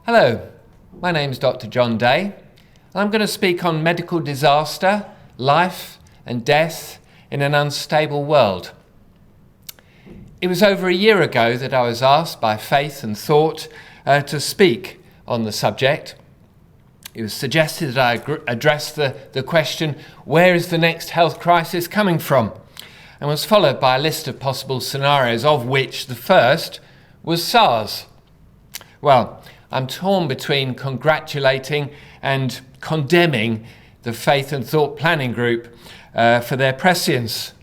Hello, my name is Dr. John Day, and I'm going to speak on medical disaster, life and death in an unstable world. It was over a year ago that I was asked by Faith and Thought to speak on the subject. It was suggested that I address the question, where is the next health crisis coming from? And was followed by a list of possible scenarios, of which the first was SARS. Well, I'm torn between congratulating and condemning the Faith and Thought Planning Group for their prescience.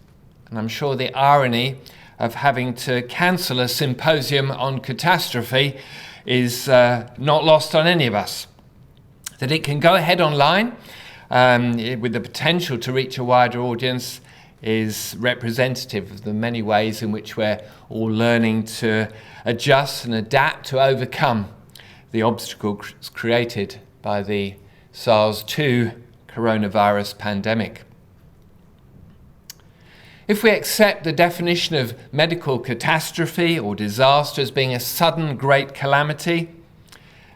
And I'm sure the irony of having to cancel a symposium on catastrophe is not lost on any of us. That it can go ahead online with the potential to reach a wider audience is representative of the many ways in which we're all learning to adjust and adapt to overcome the obstacles created by the SARS-2 coronavirus pandemic. If we accept the definition of medical catastrophe or disaster as being a sudden great calamity,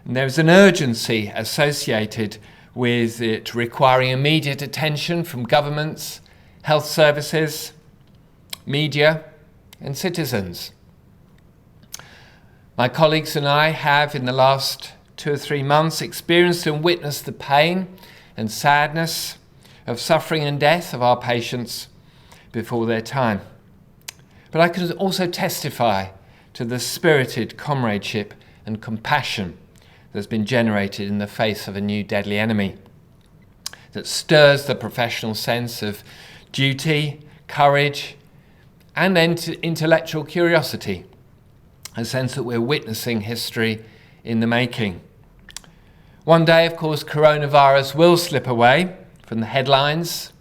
there's an urgency associated with it requiring immediate attention from governments, health services, media, and citizens. My colleagues and I have, in the last 2 or 3 months, experienced and witnessed the pain and sadness of suffering and death of our patients before their time. But I can also testify to the spirited comradeship and compassion that's been generated in the face of a new deadly enemy that stirs the professional sense of duty, courage, and intellectual curiosity, a sense that we're witnessing history in the making. One day, of course, coronavirus will slip away from the headlines.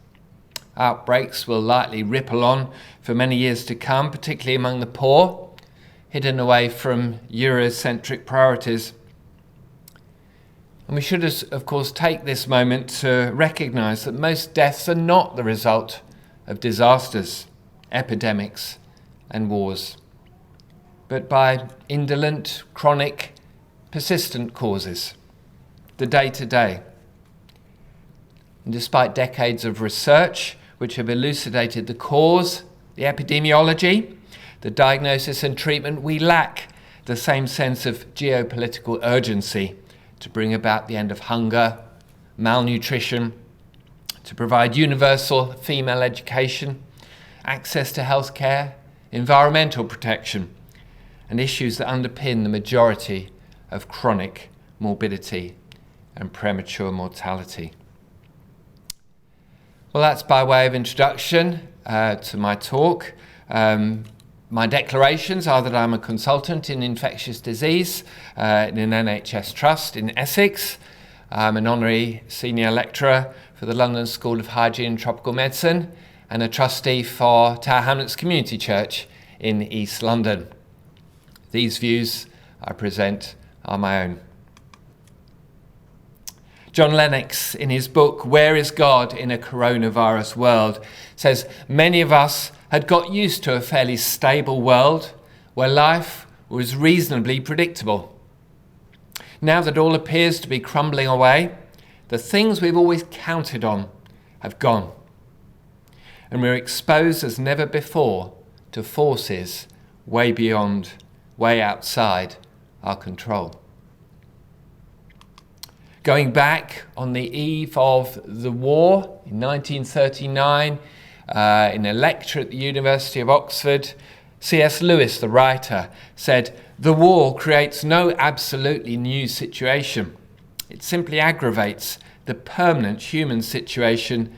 Outbreaks will likely ripple on for many years to come, particularly among the poor, hidden away from Eurocentric priorities. And we should, of course, take this moment to recognise that most deaths are not the result of disasters, epidemics, and wars, but by indolent, chronic, persistent causes, the day-to-day. And despite decades of research which have elucidated the cause, the epidemiology, the diagnosis and treatment, we lack the same sense of geopolitical urgency to bring about the end of hunger, malnutrition, to provide universal female education, access to healthcare, environmental protection, and issues that underpin the majority of chronic morbidity and premature mortality. Well, that's by way of introduction to my talk. My declarations are that I'm a consultant in infectious disease in an NHS trust in Essex. I'm an honorary senior lecturer for the London School of Hygiene and Tropical Medicine and a trustee for Tower Hamlets Community Church in East London. These views I present are my own. John Lennox, in his book, Where is God in a Coronavirus World, says many of us had got used to a fairly stable world where life was reasonably predictable. Now that all appears to be crumbling away, the things we've always counted on have gone. And we're exposed as never before to forces way beyond, way outside our control. Going back on the eve of the war in 1939, in a lecture at the University of Oxford, C.S. Lewis, the writer, said, "The war creates no absolutely new situation. It simply aggravates the permanent human situation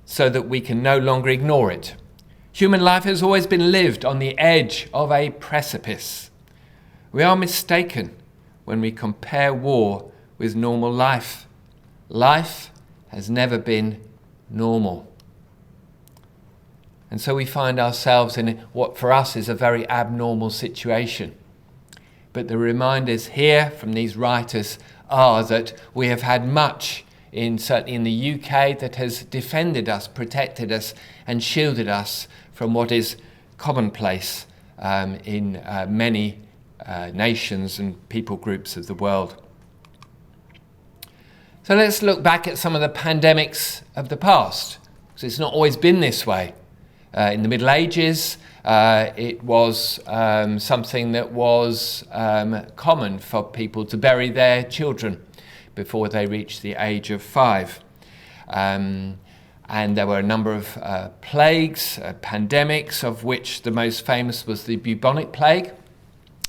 so that we can no longer ignore it. Human life has always been lived on the edge of a precipice. We are mistaken when we compare war with normal life. Life has never been normal." And so we find ourselves in what for us is a very abnormal situation. But the reminders here from these writers are that we have had much, certainly in the UK, that has defended us, protected us, and shielded us from what is commonplace in many nations and people groups of the world. So let's look back at some of the pandemics of the past, because it's not always been this way. In the Middle Ages, it was something that was common for people to bury their children before they reached the age of 5. And there were a number of plagues, pandemics, of which the most famous was the bubonic plague.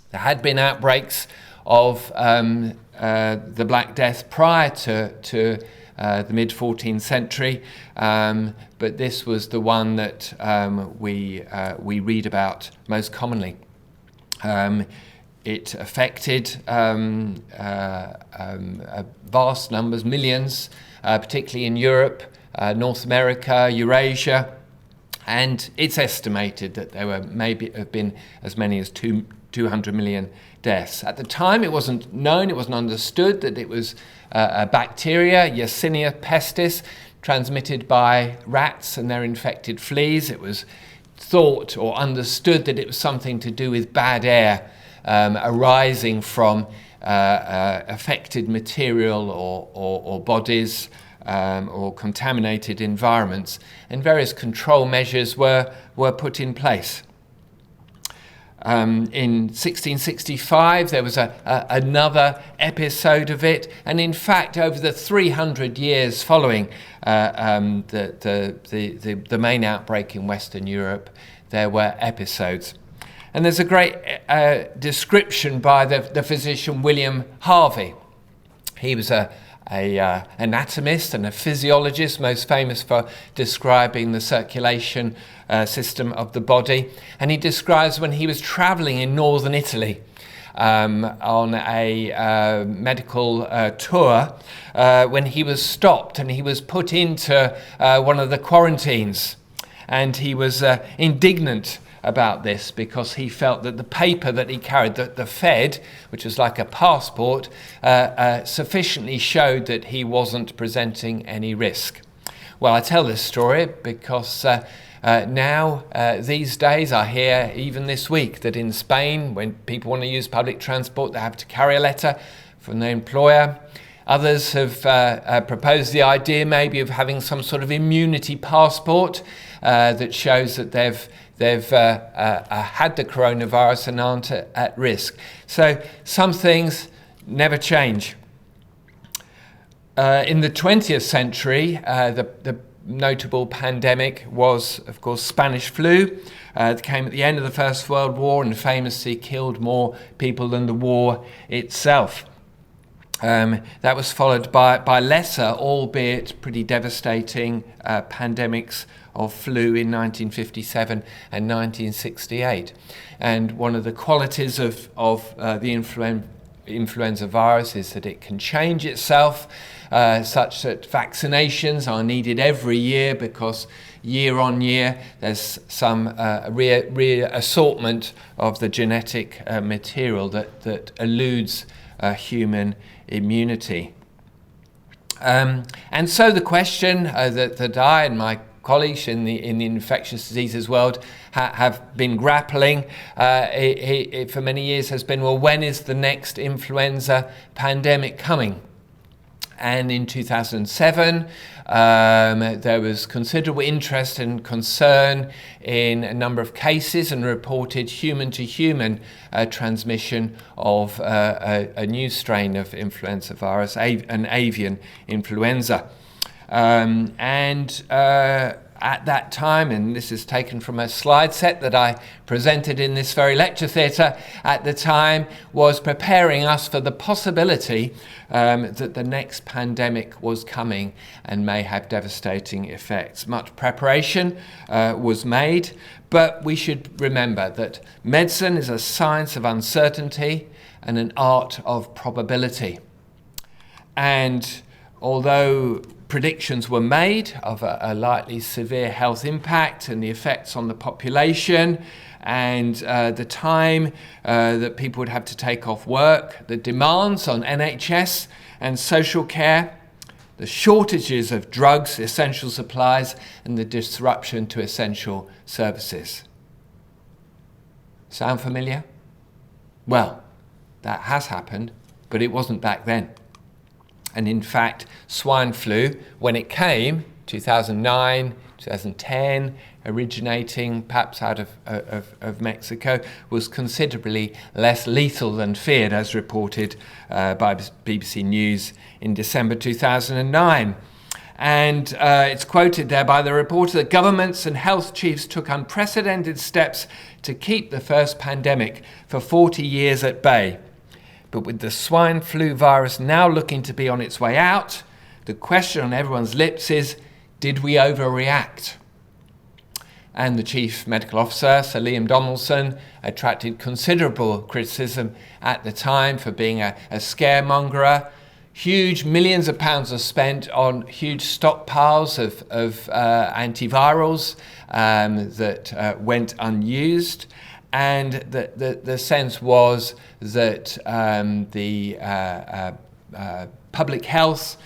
There had been outbreaks of the Black Death prior to the mid-14th century, but this was the one that we read about most commonly. It affected vast numbers, millions, particularly in Europe, North America, Eurasia, and it's estimated that there were maybe have been as many as 200 million deaths. At the time, it wasn't known, it wasn't understood that it was a bacteria, Yersinia pestis, transmitted by rats and their infected fleas. It was thought or understood that it was something to do with bad air arising from affected material or bodies or contaminated environments, and various control measures were put in place. In 1665, there was another episode of it, and in fact, over the 300 years following the main outbreak in Western Europe, there were episodes. And there's a great description by the physician William Harvey. He was an anatomist and a physiologist, most famous for describing the circulation system of the body. And he describes when he was traveling in northern Italy on a medical tour, when he was stopped and he was put into one of the quarantines. And he was indignant about this because he felt that the paper that he carried, the Fed, which was like a passport, sufficiently showed that he wasn't presenting any risk. Well, I tell this story because now, these days, I hear even this week that in Spain, when people want to use public transport, they have to carry a letter from their employer. Others have proposed the idea maybe of having some sort of immunity passport that shows that they've had the coronavirus and aren't at risk. So some things never change. In the 20th century, the notable pandemic was, of course, Spanish flu. It came at the end of the First World War and famously killed more people than the war itself. That was followed by lesser, albeit pretty devastating, pandemics of flu in 1957 and 1968. And one of the qualities of the influenza virus is that it can change itself, such that vaccinations are needed every year because year on year there's some reassortment of the genetic material that eludes human immunity. And so the question that I and my colleagues in the infectious diseases world have been grappling it for many years has been, well, when is the next influenza pandemic coming? And in 2007, there was considerable interest and concern in a number of cases and reported human-to-human transmission of a new strain of influenza virus, an avian influenza. At that time, and this is taken from a slide set that I presented in this very lecture theatre at the time, was preparing us for the possibility that the next pandemic was coming and may have devastating effects. Much preparation was made, but we should remember that medicine is a science of uncertainty and an art of probability. And although predictions were made of a likely severe health impact and the effects on the population and the time that people would have to take off work, the demands on NHS and social care, the shortages of drugs, essential supplies, and the disruption to essential services. Sound familiar? Well, that has happened, but it wasn't back then. And in fact, swine flu, when it came, 2009, 2010, originating perhaps out of Mexico, was considerably less lethal than feared, as reported by BBC News in December 2009. And it's quoted there by the reporter that governments and health chiefs took unprecedented steps to keep the first pandemic for 40 years at bay. But with the swine flu virus now looking to be on its way out, the question on everyone's lips is, did we overreact? And the chief medical officer, Sir Liam Donaldson, attracted considerable criticism at the time for being a scaremongerer. Huge millions of pounds are spent on huge stockpiles of antivirals that went unused. And the sense was that the public health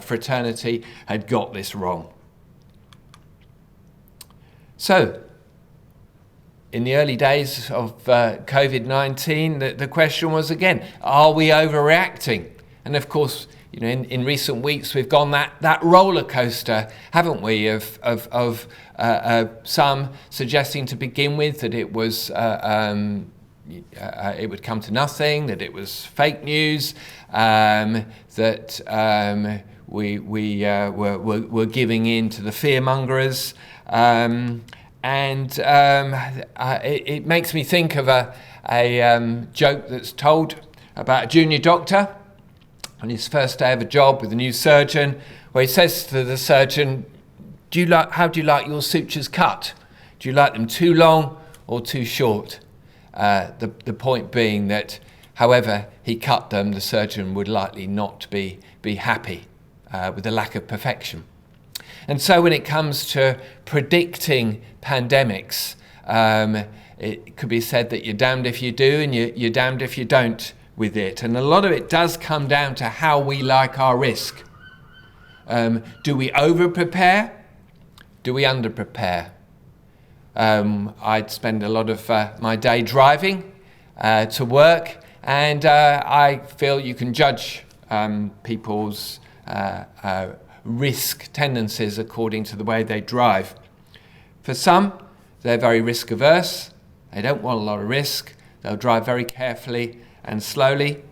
fraternity had got this wrong. So, in the early days of COVID-19, the question was again, are we overreacting? And of course, you know, in recent weeks we've gone that roller coaster, haven't we? Of some suggesting to begin with that it was it would come to nothing, that it was fake news, that we were giving in to the fearmongers. It makes me think of a joke that's told about a junior doctor on his first day of a job with a new surgeon, where he says to the surgeon, how do you like your sutures cut? Do you like them too long or too short? The point being that however he cut them, the surgeon would likely not be happy with the lack of perfection. And so when it comes to predicting pandemics, it could be said that you're damned if you do and you're damned if you don't with it. And a lot of it does come down to how we like our risk. Do we over-prepare? Do we under-prepare? I'd spend a lot of my day driving to work, and I feel you can judge people's risk tendencies according to the way they drive. For some, they're very risk averse. They don't want a lot of risk. They'll drive very carefully and slowly,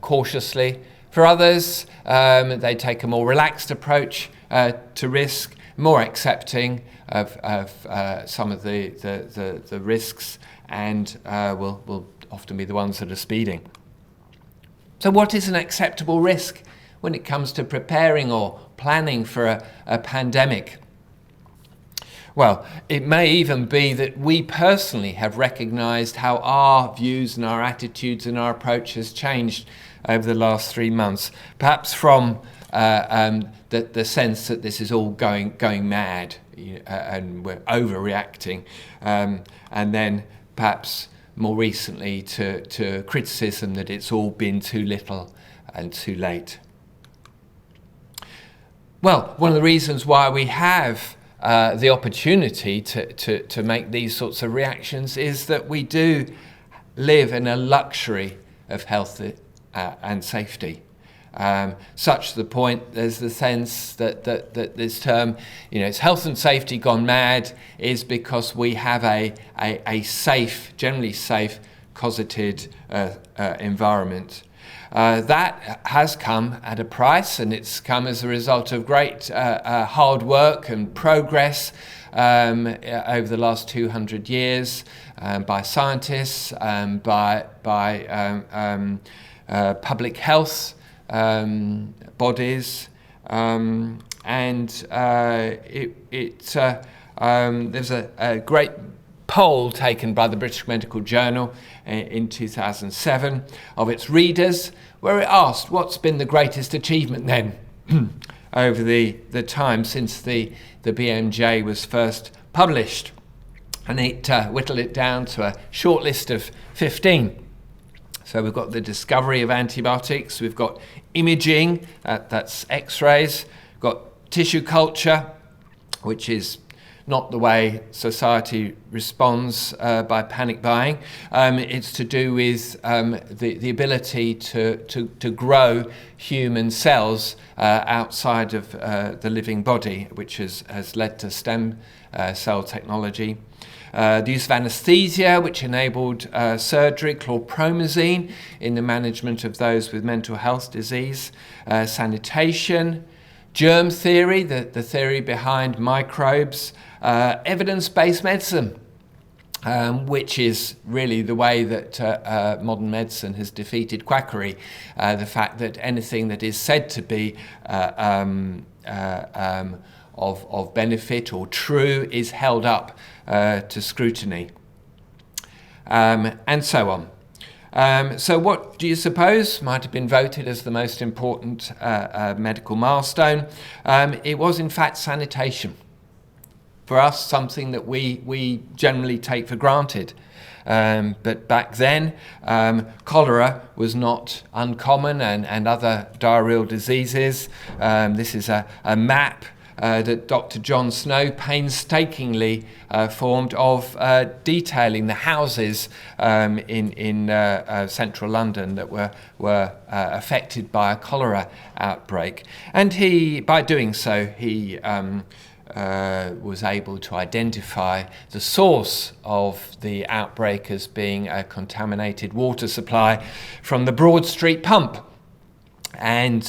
cautiously. For others, they take a more relaxed approach to risk, more accepting of some of the risks, and will often be the ones that are speeding. So what is an acceptable risk when it comes to preparing or planning for a pandemic? Well, it may even be that we personally have recognised how our views and our attitudes and our approach has changed over the last 3 months. Perhaps from the sense that this is all going mad, and we're overreacting, and then perhaps more recently to criticism that it's all been too little and too late. Well, one of the reasons why we have the opportunity to make these sorts of reactions is that we do live in a luxury of health and safety. Such to the point, there's the sense that this term, it's health and safety gone mad, is because we have a safe, generally safe, cosseted environment. That has come at a price, and it's come as a result of great hard work and progress over the last 200 years by scientists, by public health bodies, there's a great poll taken by the British Medical Journal in 2007 of its readers, where it asked what's been the greatest achievement then over the time since the BMJ was first published, and it whittled it down to a short list of 15. So we've got the discovery of antibiotics, we've got imaging, that's X-rays, we've got tissue culture, which is not the way society responds by panic buying. It's to do with the ability to grow human cells outside of the living body, which has led to stem cell technology. The use of anesthesia, which enabled surgery, chlorpromazine in the management of those with mental health disease, sanitation, germ theory, the theory behind microbes, evidence-based medicine, which is really the way that modern medicine has defeated quackery. The fact that anything that is said to be of benefit or true is held up to scrutiny, and so on. So what do you suppose might have been voted as the most important medical milestone? It was in fact sanitation. For us, something that we generally take for granted. But back then, cholera was not uncommon, and other diarrheal diseases. This is a map that Dr. John Snow painstakingly formed of detailing the houses in central London that were affected by a cholera outbreak. And by doing so, he was able to identify the source of the outbreak as being a contaminated water supply from the Broad Street pump. And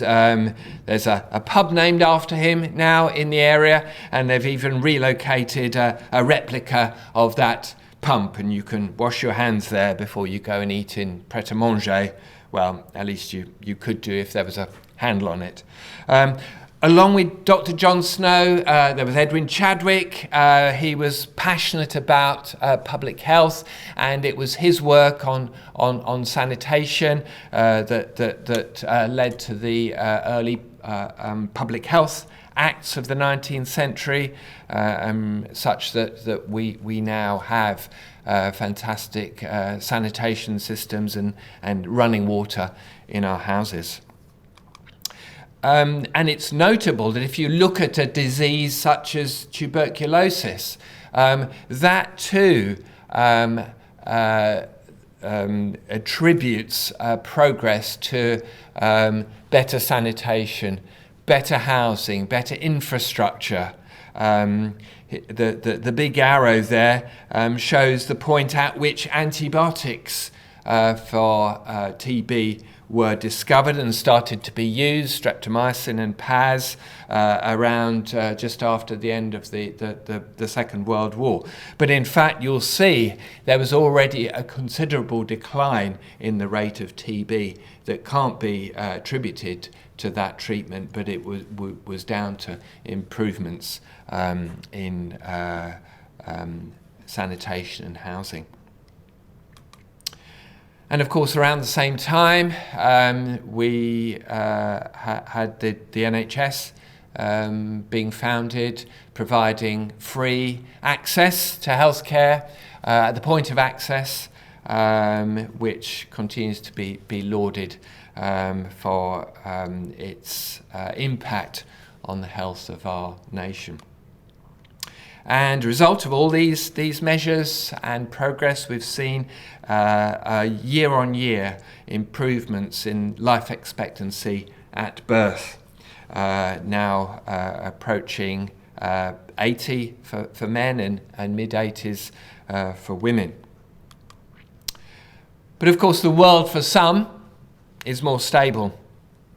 there's a pub named after him now in the area, and they've even relocated a replica of that pump, and you can wash your hands there before you go and eat in Pret-a-Manger. Well, at least you could do if there was a handle on it. Along with Dr. John Snow, there was Edwin Chadwick. He was passionate about public health, and it was his work on sanitation that led to the early public health acts of the 19th century, such that we now have fantastic sanitation systems and running water in our houses. And it's notable that if you look at a disease such as tuberculosis, that too attributes progress to better sanitation, better housing, better infrastructure. The big arrow there shows the point at which antibiotics for TB were discovered and started to be used, streptomycin and Paz, around just after the end of the Second World War. But in fact, you'll see there was already a considerable decline in the rate of TB that can't be attributed to that treatment, but it was down to improvements in sanitation and housing. And of course, around the same time, we had the NHS being founded, providing free access to healthcare at the point of access, which continues to be lauded for its impact on the health of our nation. And a result of all these measures and progress, we've seen year-on-year improvements in life expectancy at birth, now approaching 80 for men and mid-80s for women. But of course, the world for some is more stable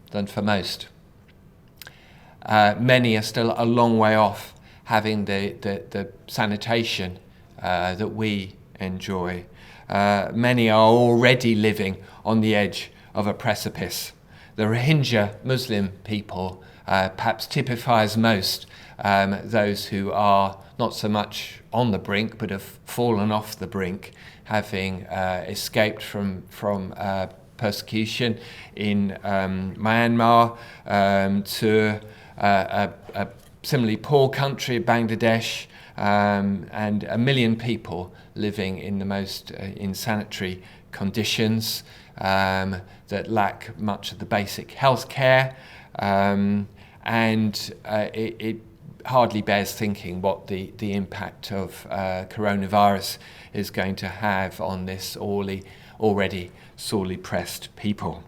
than for most. Many are still a long way off having the sanitation that we enjoy. Many are already living on the edge of a precipice. The Rohingya Muslim people perhaps typifies most those who are not so much on the brink, but have fallen off the brink, having escaped from persecution in Myanmar to a similarly poor country, Bangladesh, and 1 million people living in the most insanitary conditions that lack much of the basic health care, and it hardly bears thinking what the impact of coronavirus is going to have on this already sorely pressed people.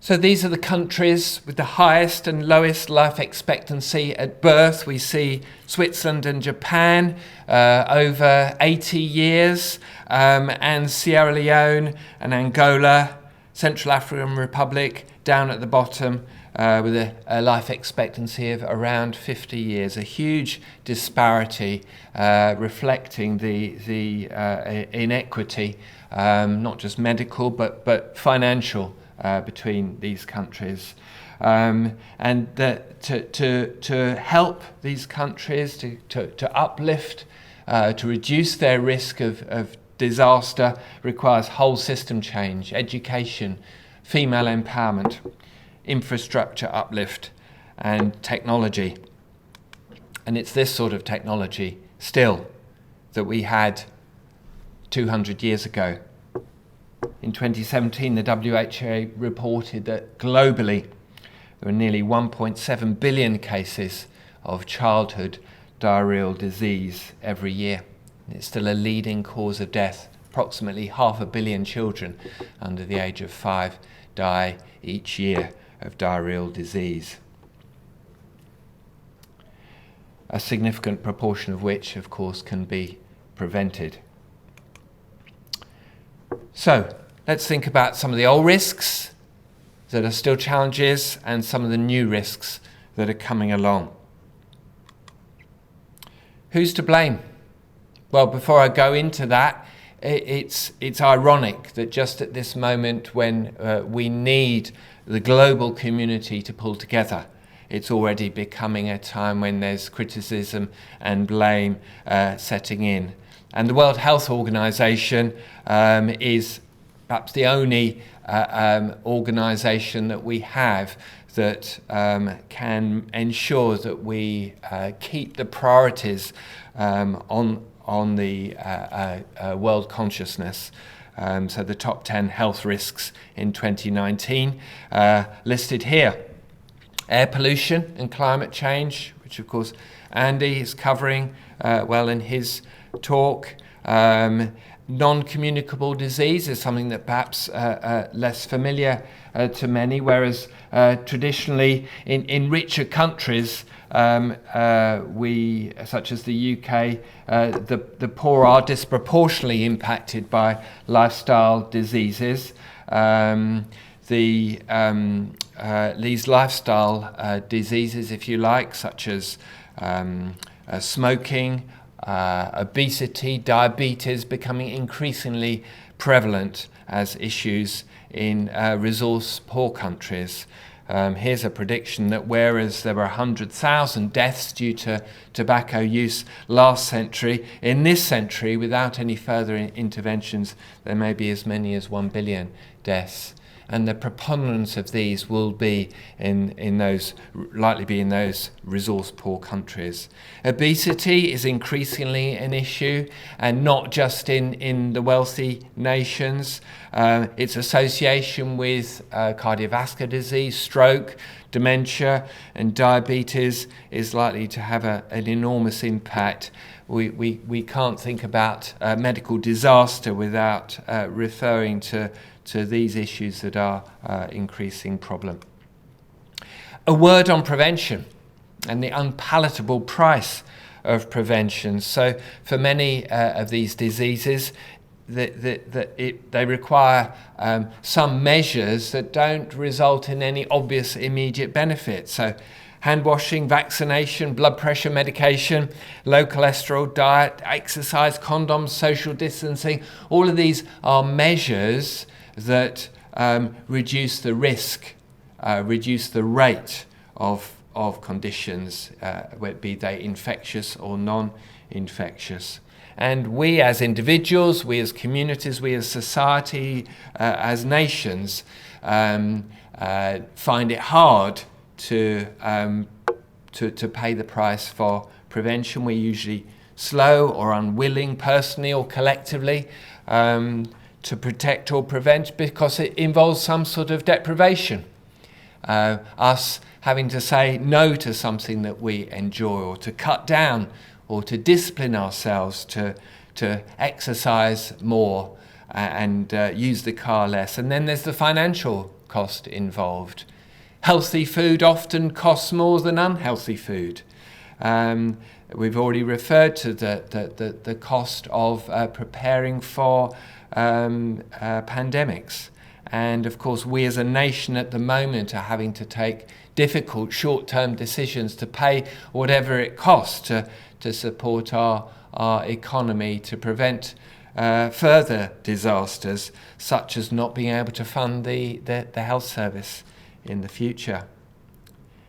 So these are the countries with the highest and lowest life expectancy at birth. We see Switzerland and Japan over 80 years, and Sierra Leone and Angola, Central African Republic down at the bottom with a life expectancy of around 50 years. A huge disparity reflecting the inequity, not just medical but financial, between these countries, and to help these countries to uplift, to reduce their risk of disaster requires whole system change, education, female empowerment, infrastructure uplift, and technology. And it's this sort of technology still that we had 200 years ago. In 2017, the WHO reported that globally there are nearly 1.7 billion cases of childhood diarrheal disease every year. It's still a leading cause of death. Approximately 500 million children under the age of 5 die each year of diarrheal disease. A significant proportion of which, of course, can be prevented. So, let's think about some of the old risks that are still challenges and some of the new risks that are coming along. Who's to blame? Well, before I go into that, it's ironic that just at this moment when we need the global community to pull together, it's already becoming a time when there's criticism and blame setting in. And the World Health Organization is perhaps the only organisation that we have that can ensure that we keep the priorities on the world consciousness. So the top 10 health risks in 2019 listed here. Air pollution and climate change, which of course Andy is covering well in his talk. Non-communicable disease is something that perhaps less familiar to many, whereas traditionally in richer countries, we, such as the UK, the poor are disproportionately impacted by lifestyle diseases. These lifestyle diseases, if you like, such as smoking, obesity, diabetes, becoming increasingly prevalent as issues in resource-poor countries. Here's a prediction that whereas there were 100,000 deaths due to tobacco use last century, in this century, without any further interventions, there may be as many as 1 billion deaths. And the preponderance of these will be likely be in those resource-poor countries. Obesity is increasingly an issue, and not just in the wealthy nations. Its association with cardiovascular disease, stroke, dementia, and diabetes is likely to have an enormous impact. We can't think about medical disaster without referring to these issues that are increasing problem. A word on prevention and the unpalatable price of prevention. So for many of these diseases, they require some measures that don't result in any obvious immediate benefit. So hand washing, vaccination, blood pressure medication, low cholesterol diet, exercise, condoms, social distancing, all of these are measures that reduce the risk, reduce the rate of conditions, be they infectious or non-infectious. And we as individuals, we as communities, we as society, as nations, find it hard to pay the price for prevention. We're usually slow or unwilling, personally or collectively, to protect or prevent, because it involves some sort of deprivation. us having to say no to something that we enjoy, or to cut down, or to discipline ourselves to exercise more and use the car less. And then there's the financial cost involved. Healthy food often costs more than unhealthy food. We've already referred to the cost of preparing for pandemics. And of course, we as a nation at the moment are having to take difficult short-term decisions to pay whatever it costs to support our economy, to prevent further disasters, such as not being able to fund the health service in the future.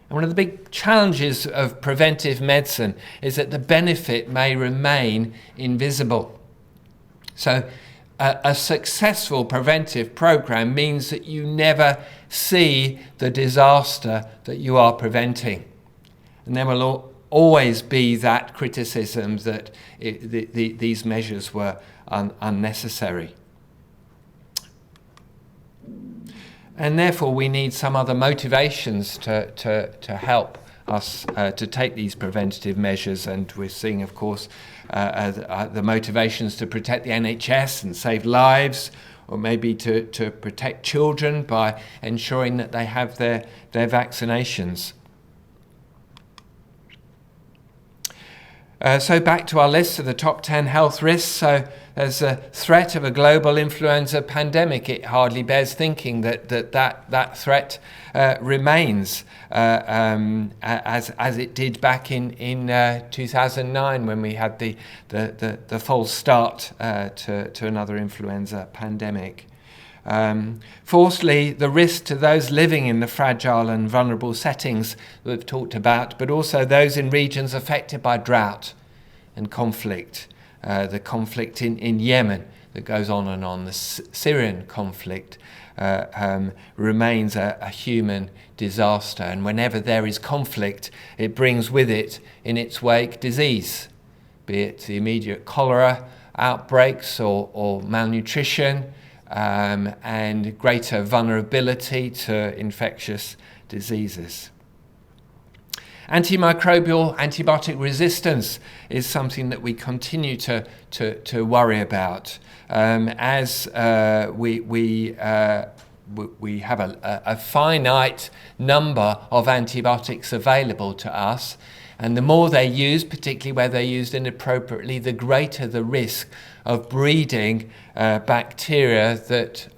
And one of the big challenges of preventive medicine is that the benefit may remain invisible. So a successful preventive program means that you never see the disaster that you are preventing. And there will always be that criticism that these measures were unnecessary. And therefore we need some other motivations to help us to take these preventative measures. And we're seeing, of course, the motivations to protect the NHS and save lives, or maybe to protect children by ensuring that they have their vaccinations. So back to our list of the top 10 health risks. So there's a threat of a global influenza pandemic. It hardly bears thinking that threat remains as it did back in 2009 when we had the false start to another influenza pandemic. Fourthly, the risk to those living in the fragile and vulnerable settings that we've talked about, but also those in regions affected by drought and conflict. The conflict in Yemen that goes on and on, the Syrian conflict remains a human disaster. And whenever there is conflict, it brings with it in its wake disease, be it the immediate cholera outbreaks or malnutrition, and greater vulnerability to infectious diseases. Antimicrobial antibiotic resistance is something that we continue to worry about, as we have a finite number of antibiotics available to us, and the more they're used, particularly where they're used inappropriately, the greater the risk of breeding bacteria that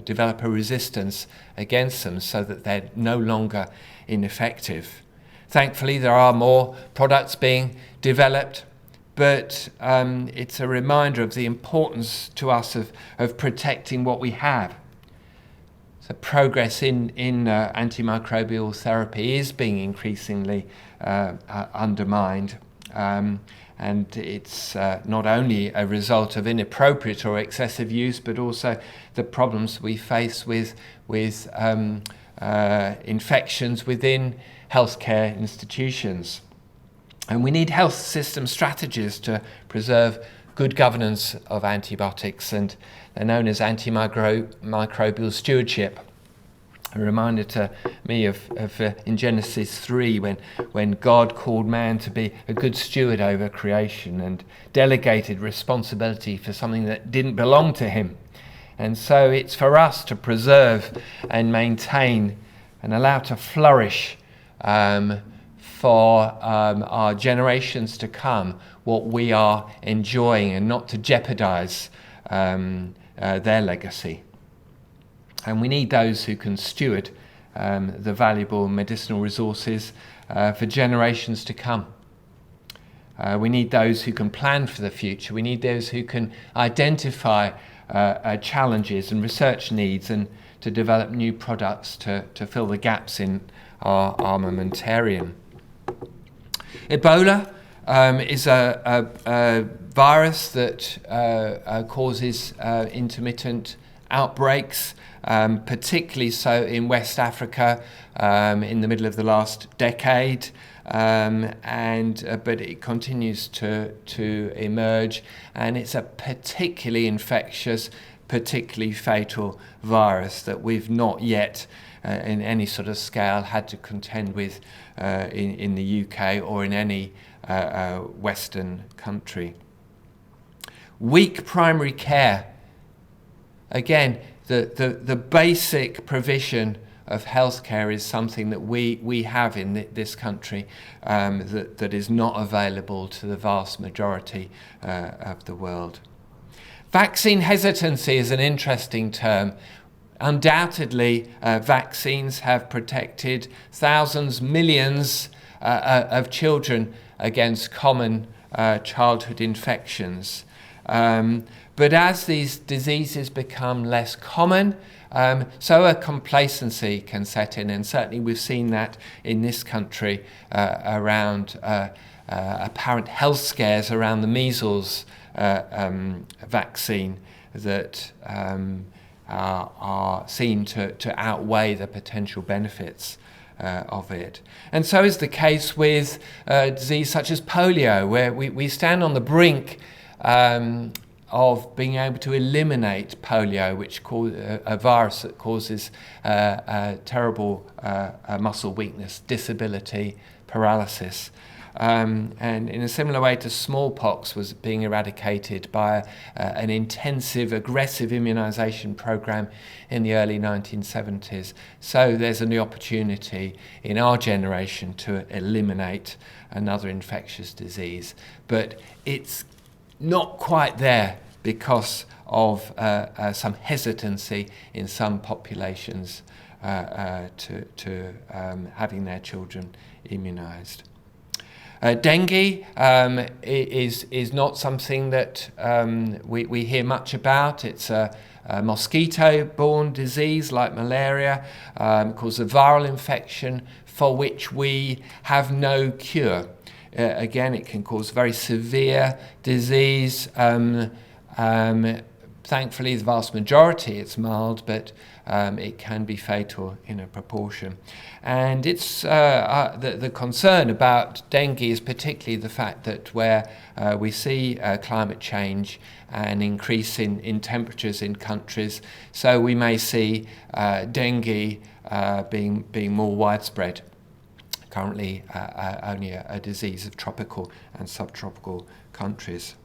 develop a resistance against them, so that they're no longer ineffective. Thankfully, there are more products being developed, but it's a reminder of the importance to us of protecting what we have. So progress in antimicrobial therapy is being increasingly undermined. And it's not only a result of inappropriate or excessive use, but also the problems we face with infections within healthcare institutions. And we need health system strategies to preserve good governance of antibiotics, and they're known as antimicrobial stewardship. A reminder to me of in Genesis 3 when God called man to be a good steward over creation and delegated responsibility for something that didn't belong to him. And so it's for us to preserve and maintain and allow to flourish for our generations to come what we are enjoying, and not to jeopardize their legacy. And we need those who can steward the valuable medicinal resources for generations to come. We need those who can plan for the future. We need those who can identify challenges and research needs, and to develop new products to fill the gaps in our armamentarium. Ebola is a virus that causes intermittent outbreaks, particularly so in West Africa in the middle of the last decade, but it continues to emerge, and it's a particularly infectious, particularly fatal virus that we've not yet in any sort of scale had to contend with in the UK or in any Western country. Weak primary care. Again, the basic provision of healthcare is something that we have in this country that is not available to the vast majority of the world. Vaccine hesitancy is an interesting term. Undoubtedly, vaccines have protected thousands, millions of children against common childhood infections. But as these diseases become less common, so a complacency can set in, and certainly we've seen that in this country around apparent health scares around the measles vaccine that are seen to outweigh the potential benefits of it. And so is the case with disease such as polio, where we stand on the brink of being able to eliminate polio, which a virus that causes terrible muscle weakness, disability, paralysis. And in a similar way to smallpox was being eradicated by an intensive, aggressive immunization program in the early 1970s. So there's an opportunity in our generation to eliminate another infectious disease. But it's not quite there because of some hesitancy in some populations to having their children immunized. Dengue is not something that we hear much about. It's a mosquito-borne disease like malaria, causes a viral infection for which we have no cure. Again, it can cause very severe disease. Thankfully, the vast majority, it's mild, but it can be fatal in a proportion. And it's the concern about dengue is particularly the fact that where we see climate change and increase in temperatures in countries, so we may see dengue being more widespread. Currently, only a disease of tropical and subtropical countries.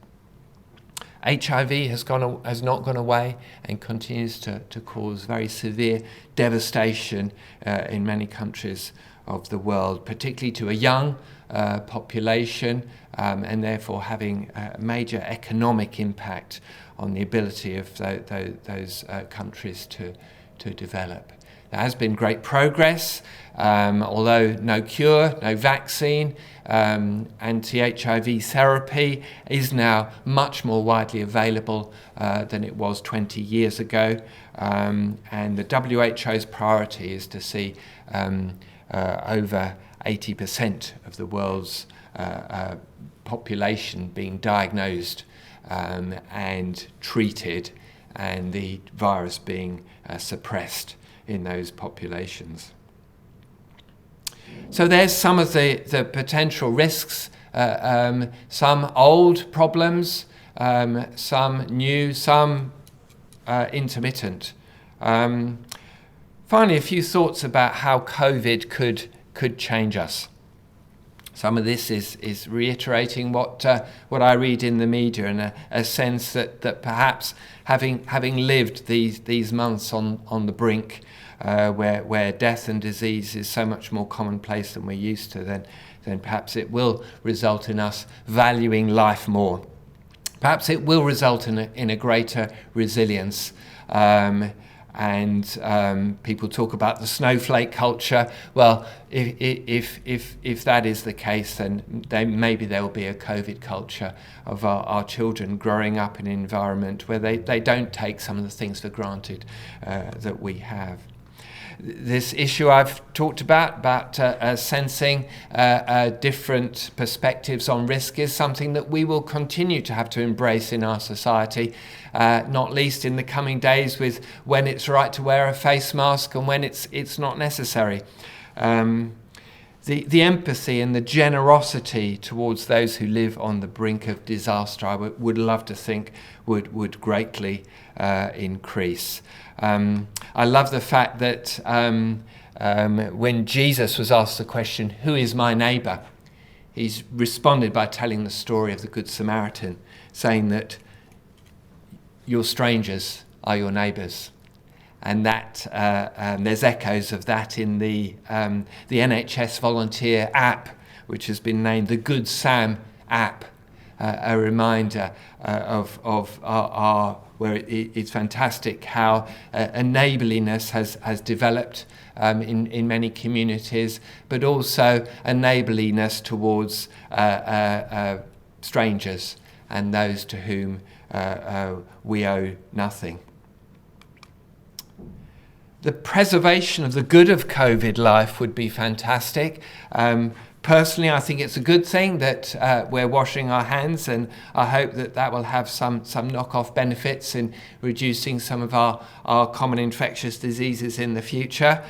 HIV has not gone away and continues to cause very severe devastation in many countries of the world, particularly to a young population, and therefore having a major economic impact on the ability of those countries to develop. There has been great progress, although no cure, no vaccine. Anti-HIV therapy is now much more widely available than it was 20 years ago. And the WHO's priority is to see over 80% of the world's population being diagnosed and treated, and the virus being suppressed in those populations. So there's some of the potential risks, some old problems, some new, some intermittent. Finally, a few thoughts about how COVID could change us. Some of this is reiterating what I read in the media, and a sense that perhaps having lived these months on the brink, where death and disease is so much more commonplace than we're used to, then perhaps it will result in us valuing life more. Perhaps it will result in a greater resilience. And people talk about the snowflake culture. Well, if that is the case, then maybe there will be a COVID culture of our children growing up in an environment where they don't take some of the things for granted that we have. This issue I've talked about sensing different perspectives on risk is something that we will continue to have to embrace in our society, not least in the coming days with when it's right to wear a face mask and when it's not necessary. the empathy and the generosity towards those who live on the brink of disaster, I would love to think would greatly increase. I love the fact that when Jesus was asked the question, "Who is my neighbour?" he's responded by telling the story of the Good Samaritan, saying that your strangers are your neighbours. And that there's echoes of that in the NHS volunteer app, which has been named the Good Sam app, a reminder of our where it's fantastic how a neighbourliness has developed in many communities, but also a neighbourliness towards strangers and those to whom we owe nothing. The preservation of the good of COVID life would be fantastic. Personally, I think it's a good thing that we're washing our hands, and I hope that will have some knock-off benefits in reducing some of our common infectious diseases in the future.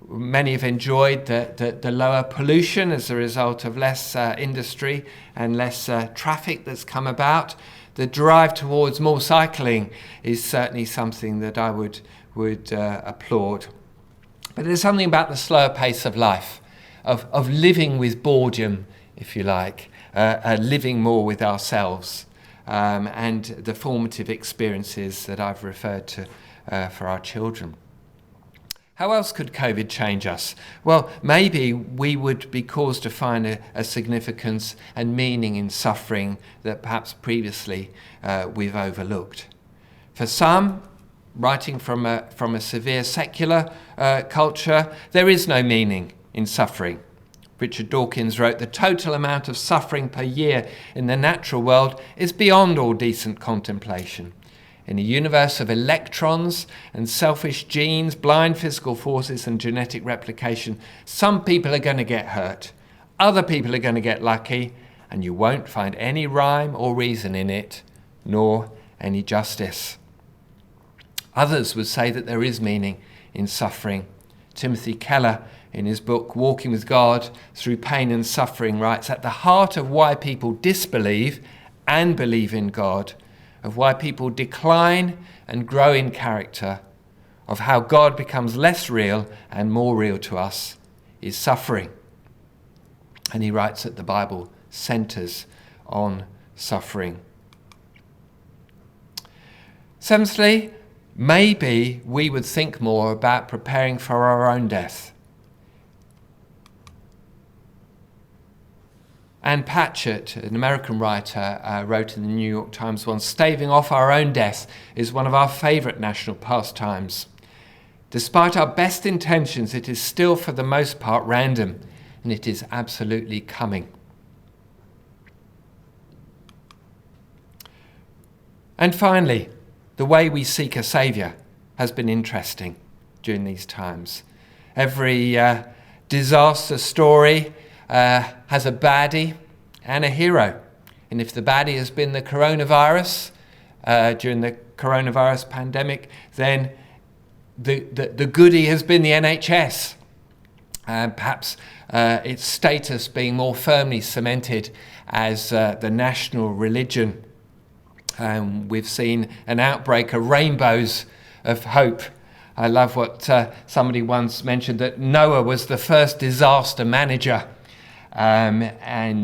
Many have enjoyed the lower pollution as a result of less industry and less traffic that's come about. The drive towards more cycling is certainly something that I would applaud. But there's something about the slower pace of life, of living with boredom, if you like, living more with ourselves, and the formative experiences that I've referred to for our children. How else could COVID change us? Well, maybe we would be caused to find a significance and meaning in suffering that perhaps previously we've overlooked. For some, writing from a severe secular culture, there is no meaning in suffering. Richard Dawkins wrote, "The total amount of suffering per year in the natural world is beyond all decent contemplation. In a universe of electrons and selfish genes, blind physical forces and genetic replication, some people are going to get hurt, other people are going to get lucky, and you won't find any rhyme or reason in it, nor any justice." Others would say that there is meaning in suffering. Timothy Keller, in his book Walking with God Through Pain and Suffering, writes, "At the heart of why people disbelieve and believe in God, of why people decline and grow in character, of how God becomes less real and more real to us, is suffering." And he writes that the Bible centres on suffering. Seventhly, maybe we would think more about preparing for our own death. Anne Patchett, an American writer, wrote in the New York Times once, "Staving off our own death is one of our favourite national pastimes. Despite our best intentions, it is still for the most part random, and it is absolutely coming." And finally, the way we seek a saviour has been interesting during these times. Every disaster story has a baddie and a hero. And if the baddie has been the coronavirus during the coronavirus pandemic, then the goodie has been the NHS. Perhaps its status being more firmly cemented as the national religion. We've seen an outbreak of rainbows of hope. I love what somebody once mentioned, that Noah was the first disaster manager. In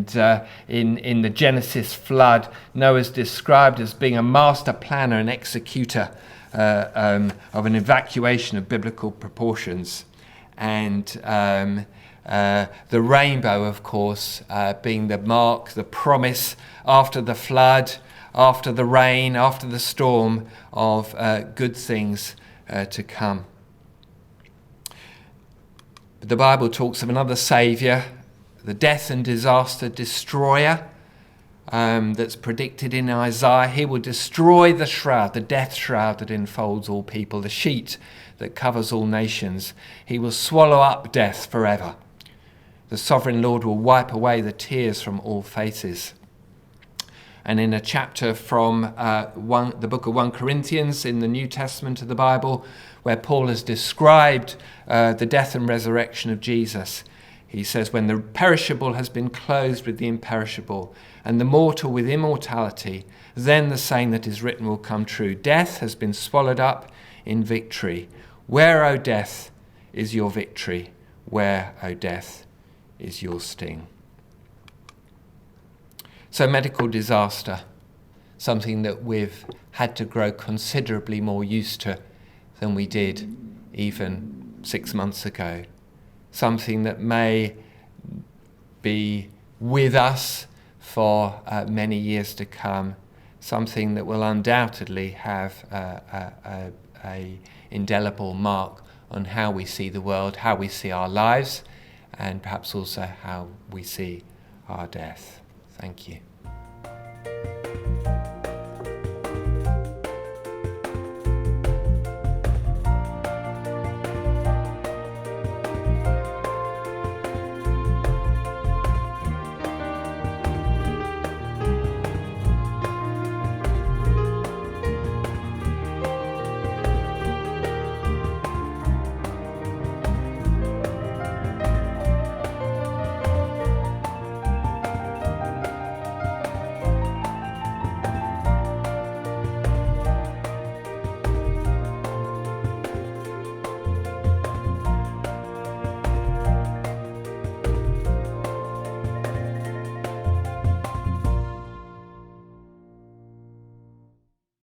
the Genesis flood, Noah's described as being a master planner and executor of an evacuation of biblical proportions. And the rainbow, of course, being the mark, the promise after the flood, after the rain, after the storm, of good things to come. But the Bible talks of another saviour, the death and disaster destroyer, that's predicted in Isaiah. He will destroy the shroud, the death shroud that enfolds all people, the sheet that covers all nations. He will swallow up death forever. The sovereign Lord will wipe away the tears from all faces. And in a chapter from the book of 1 Corinthians in the New Testament of the Bible, where Paul has described the death and resurrection of Jesus, He says, when the perishable has been clothed with the imperishable, and the mortal with immortality, then the saying that is written will come true. Death has been swallowed up in victory. Where, O death, is your victory? Where, O death, is your sting? So medical disaster, something that we've had to grow considerably more used to than we did even 6 months ago. Something that may be with us for many years to come. Something that will undoubtedly have a indelible mark on how we see the world, how we see our lives, and perhaps also how we see our death. Thank you.